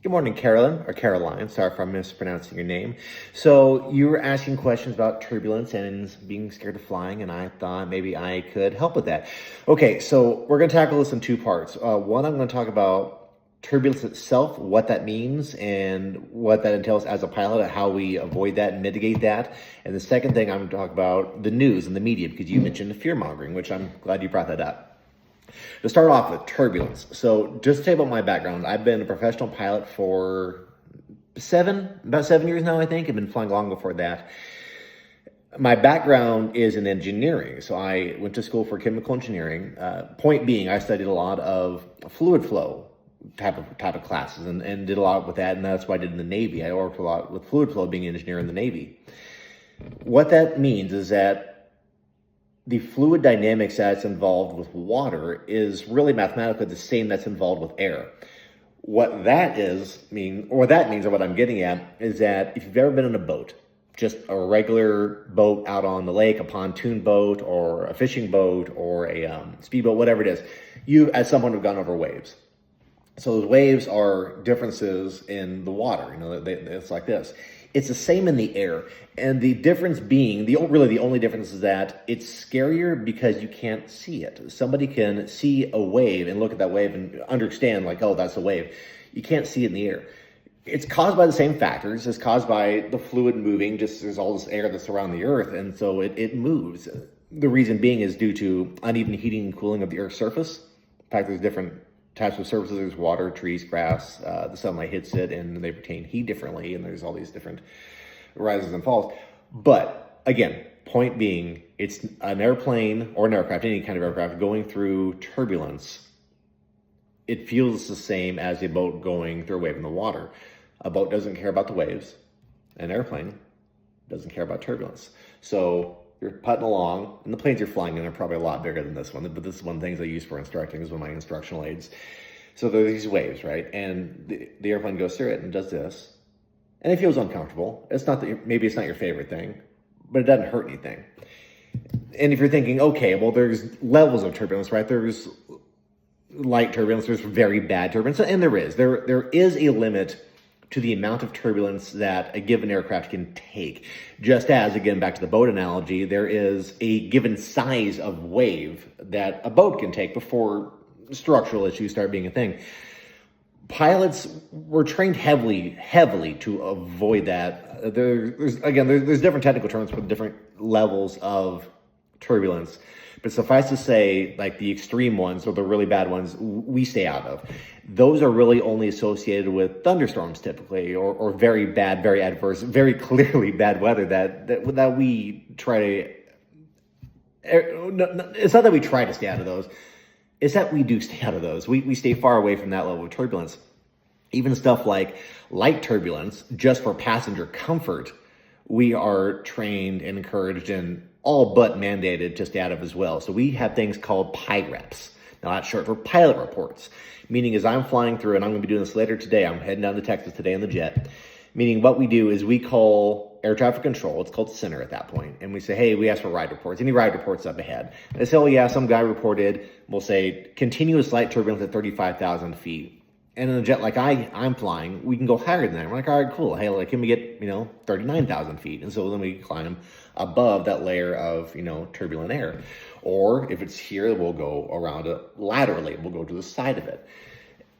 Good morning, Carolyn, or Caroline. Sorry if I'm mispronouncing your name. So you were asking questions about turbulence and being scared of flying, and I thought maybe I could help with that. Okay, so we're going to tackle this in two parts. One, I'm going to talk about turbulence itself, what that means, and what that entails as a pilot, how we avoid that and mitigate that. And the second thing, I'm going to talk about the news and the media, because you mentioned the fear mongering, which I'm glad you brought that up. To start off with turbulence. So just to tell you about my background, I've been a professional pilot for about 7 years now, I think. I've been flying long before that. My background is in engineering. So I went to school for chemical engineering. Point being, I studied a lot of fluid flow type of classes and did a lot with that. And that's what I did in the Navy. I worked a lot with fluid flow, being an engineer in the Navy. What that means is that the fluid dynamics that's involved with water is really mathematically the same that's involved with air. What that means, or what I'm getting at, is that if you've ever been in a boat, just a regular boat out on the lake, a pontoon boat, or a fishing boat, or a speedboat, whatever it is, you at some point have gone over waves. So those waves are differences in the water. It's like this. It's the same in the air. And the difference being, the only difference is that it's scarier because you can't see it. Somebody can see a wave and look at that wave and understand, like, oh, that's a wave. You can't see it in the air. It's caused by the same factors. It's caused by the fluid moving. Just there's all this air that's around the earth, and so it moves. The reason being is due to uneven heating and cooling of the earth's surface. In fact, there's different types of surfaces. There's water, trees, grass. The sunlight hits it and they retain heat differently, and there's all these different rises and falls. But again, point being, it's an airplane or an aircraft, any kind of aircraft, going through turbulence. It feels the same as a boat going through a wave in the water. A boat doesn't care about the waves. An airplane doesn't care about turbulence. So you're putting along, and the planes you're flying in are probably a lot bigger than this one, but this is one of the things I use for instructing, is one of my instructional aids. So there are these waves, right? And the airplane goes through it and does this, and it feels uncomfortable. Maybe it's not your favorite thing, but it doesn't hurt anything. And if you're thinking, okay, well, there's levels of turbulence, right? There's light turbulence, there's very bad turbulence, and there is a limit to the amount of turbulence that a given aircraft can take. Just as, again, back to the boat analogy, there is a given size of wave that a boat can take before structural issues start being a thing. Pilots were trained heavily to avoid that. There's different technical terms for different levels of turbulence. But suffice to say, like the extreme ones or the really bad ones, we stay out of. Those are really only associated with thunderstorms typically, or very bad, very adverse, very clearly bad weather that we try to. It's not that we try to stay out of those. It's that we do stay out of those. We stay far away from that level of turbulence. Even stuff like light turbulence, just for passenger comfort, we are trained and encouraged and all but mandated to stay out of as well. So we have things called PIREPs. Now that's short for pilot reports, meaning as I'm flying through, and I'm going to be doing this later today, I'm heading down to Texas today on the jet, meaning what we do is we call air traffic control, it's called center at that point, and we say, hey, we ask for ride reports, any ride reports up ahead. And they say, oh yeah, some guy reported, we'll say continuous light turbulence at 35,000 feet. And in a jet like I'm flying, we can go higher than that. We're like, all right, cool. Hey, like, can we get, 39,000 feet? And so then we climb above that layer of, turbulent air. Or if it's here, we'll go around it laterally. We'll go to the side of it.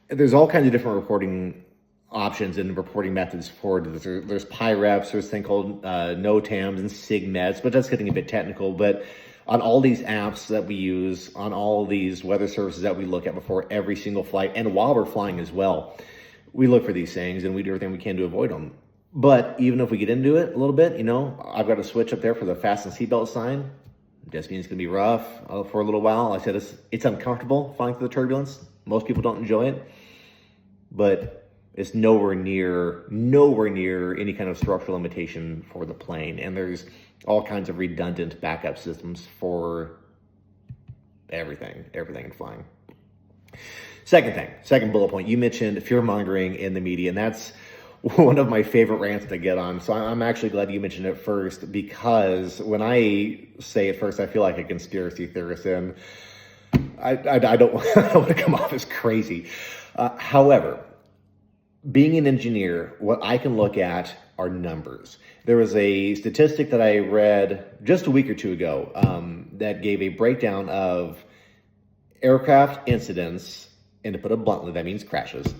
There's all kinds of different reporting options and reporting methods for this. There's PIREPs, there's a thing called NOTAMs and SIGMETs, but that's getting a bit technical. But on all these apps that we use, on all these weather services that we look at before every single flight, and while we're flying as well, we look for these things and we do everything we can to avoid them. But even if we get into it a little bit, I've got a switch up there for the fasten seatbelt sign. Just means it's going to be rough for a little while. Like I said, it's uncomfortable flying through the turbulence. Most people don't enjoy it, but it's nowhere near any kind of structural limitation for the plane. And there's all kinds of redundant backup systems for everything in flying. Second bullet point, you mentioned fear mongering in the media, and that's one of my favorite rants to get on. So I'm actually glad you mentioned it first, because when I say it first, I feel like a conspiracy theorist, and I don't want to come off as crazy. However, being an engineer, what I can look at are numbers. There was a statistic that I read just a week or two ago that gave a breakdown of aircraft incidents, and to put it bluntly, that means crashes,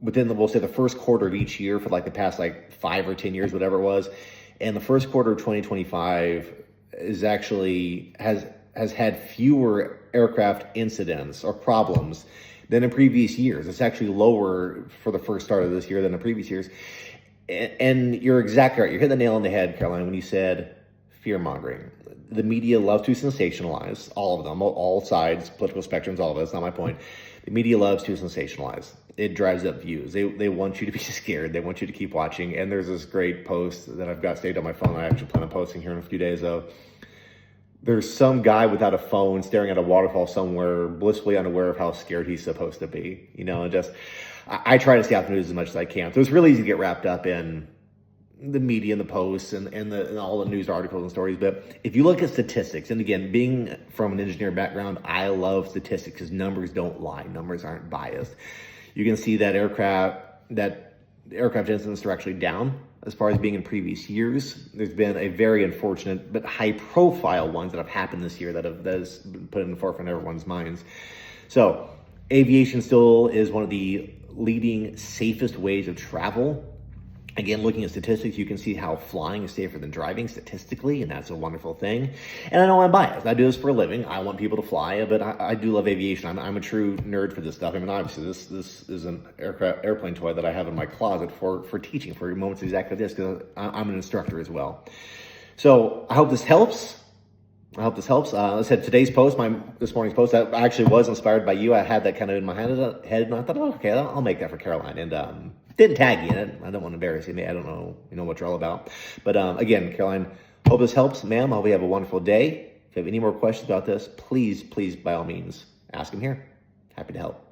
within we'll say the first quarter of each year for like the past like 5 or 10 years, whatever it was. And the first quarter of 2025 is actually has had fewer aircraft incidents or problems than in previous years. It's actually lower for the first start of this year than the previous years. And you're exactly right. You hit the nail on the head, Caroline, when you said fear mongering. The media loves to sensationalize, all of them, all sides, political spectrums, all of it. That's not my point. The media loves to sensationalize. It drives up views. They want you to be scared. They want you to keep watching. And there's this great post that I've got saved on my phone. I actually plan on posting here in a few days of, there's some guy without a phone staring at a waterfall somewhere, blissfully unaware of how scared he's supposed to be. You know, and just, I try to stay off the news as much as I can. So it's really easy to get wrapped up in the media and the posts and all the news articles and stories. But if you look at statistics, and again, being from an engineer background, I love statistics because numbers don't lie. Numbers aren't biased. You can see that aircraft incidents are actually down as far as being in previous years. There's been a very unfortunate but high profile ones that have happened this year that has been put in the forefront of everyone's minds. So aviation still is one of the leading safest ways of travel. Again, looking at statistics, you can see how flying is safer than driving statistically, and that's a wonderful thing. And I know I'm biased. I do this for a living. I want people to fly, but I do love aviation. I'm a true nerd for this stuff. I mean, obviously, this is an airplane toy that I have in my closet for teaching, for moments exactly this, because I'm an instructor as well. So I hope this helps. As I said, today's post, this morning's post, I actually was inspired by you. I had that kind of in my head, and I thought, oh, okay, I'll make that for Caroline. And didn't tag you in it. I don't want to embarrass you. I don't know, what you're all about. But again, Caroline, hope this helps, ma'am. I hope you have a wonderful day. If you have any more questions about this, please, by all means, ask them here. Happy to help.